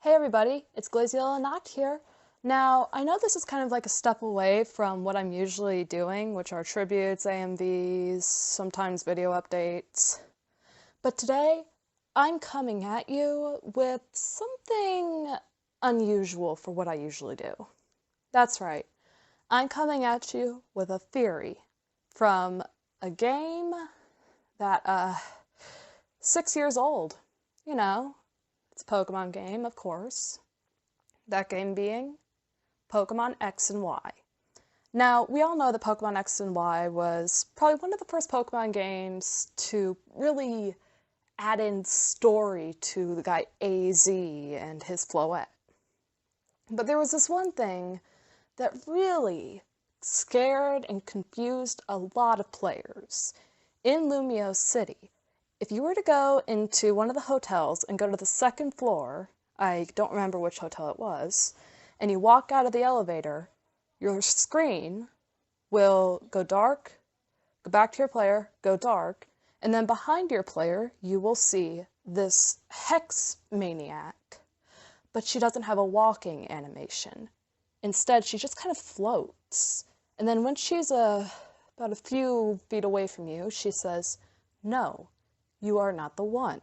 Hey everybody, it's Glaziola Nacht here. Now, I know this is kind of like a step away from what I'm usually doing, which are tributes, AMVs, sometimes video updates. But today, I'm coming at you with something unusual for what I usually do. That's right, I'm coming at you with a theory from a game that, 6 years old. You know, it's a Pokemon game, of course. That game being Pokemon X and Y. Now, we all know that Pokemon X and Y was probably one of the first Pokemon games to really add in story to the guy AZ and his Floette. But there was this one thing that really scared and confused a lot of players. In Lumio City, if you were to go into one of the hotels and go to the second floor, I don't remember which hotel it was, and you walk out of the elevator, your screen will go dark, go back to your player, go dark, and then behind your player you will see this Hex Maniac, but she doesn't have a walking animation. Instead, she just kind of floats. And then when she's about a few feet away from you, she says, "No, you are not the one."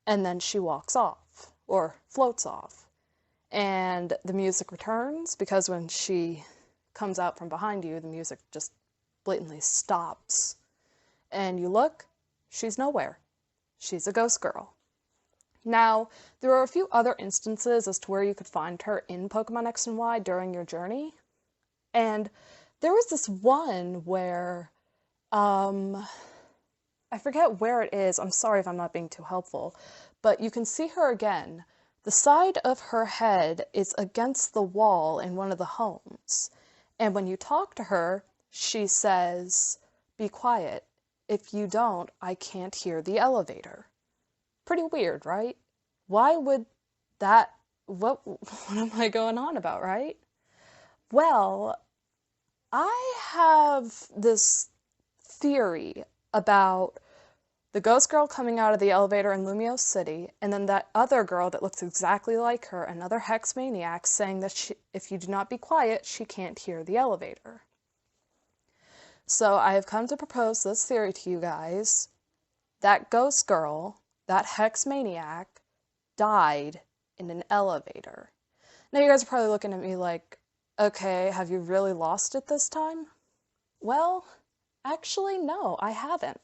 And then she walks off, or floats off. And the music returns, because when she comes out from behind you, the music just blatantly stops. And you look, she's nowhere. She's a ghost girl. Now, there are a few other instances as to where you could find her in Pokemon X and Y during your journey. And there was this one where, I forget where it is. I'm sorry if I'm not being too helpful, but you can see her again. The side of her head is against the wall in one of the homes. And when you talk to her, she says, "Be quiet. If you don't, I can't hear the elevator." Pretty weird, right? Why would that, what am I going on about, right? Well, I have this theory about the ghost girl coming out of the elevator in Lumio City, and then that other girl that looks exactly like her, another Hex Maniac, saying that if you do not be quiet, she can't hear the elevator. So I have come to propose this theory to you guys. That ghost girl, that Hex Maniac, died in an elevator. Now you guys are probably looking at me like, okay, have you really lost it this time? Well, actually, no, I haven't.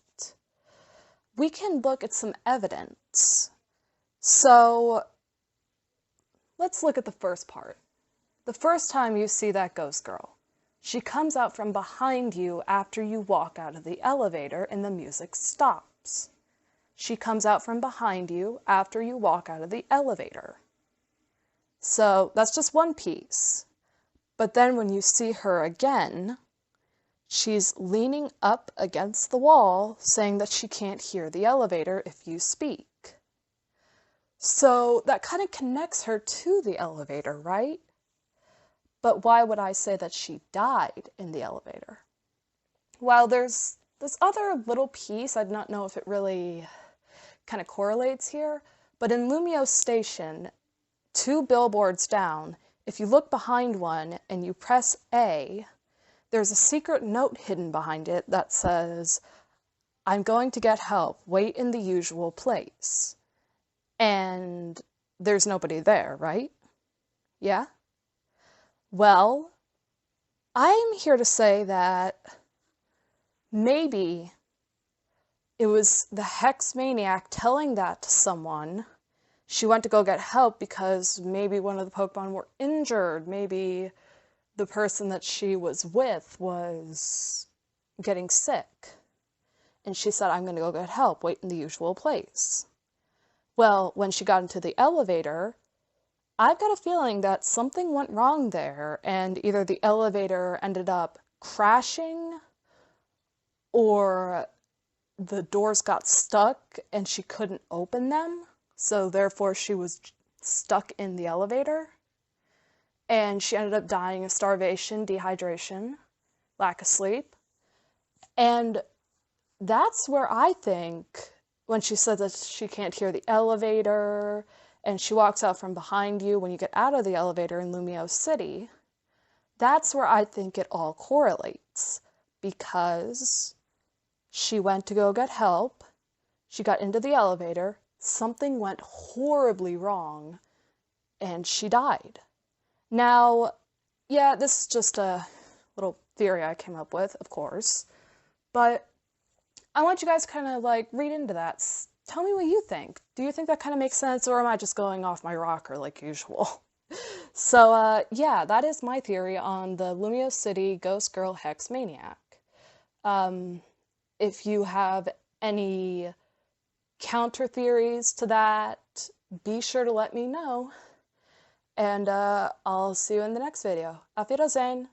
We can look at some evidence. So let's look at the first part. The first time you see that ghost girl, she comes out from behind you after you walk out of the elevator and the music stops. She comes out from behind you after you walk out of the elevator. So that's just one piece. But then when you see her again, she's leaning up against the wall, saying that she can't hear the elevator if you speak. So that kind of connects her to the elevator, right? But why would I say that she died in the elevator? Well, there's this other little piece, I do not know if it really kind of correlates here, but in Lumio Station, 2 billboards down, if you look behind one and you press A, there's a secret note hidden behind it that says, "I'm going to get help, wait in the usual place." And there's nobody there, right? Yeah? Well, I'm here to say that maybe it was the Hex Maniac telling that to someone. She went to go get help because maybe one of the Pokemon were injured, maybe the person that she was with was getting sick. And she said, "I'm going to go get help, wait in the usual place." Well, when she got into the elevator, I've got a feeling that something went wrong there, and either the elevator ended up crashing, or the doors got stuck and she couldn't open them, so therefore she was stuck in the elevator. And she ended up dying of starvation, dehydration, lack of sleep. And that's where I think, when she said that she can't hear the elevator and she walks out from behind you when you get out of the elevator in Lumio City, that's where I think it all correlates. Because she went to go get help, she got into the elevator, something went horribly wrong, and she died. Now, yeah, this is just a little theory I came up with, of course, but I want you guys kind of like read into that. Tell me what you think. Do you think that kind of makes sense, or am I just going off my rocker like usual? So, yeah, that is my theory on the Lumio City Ghost Girl Hex Maniac. If you have any counter theories to that, be sure to let me know. And I'll see you in the next video. Auf Wiedersehen!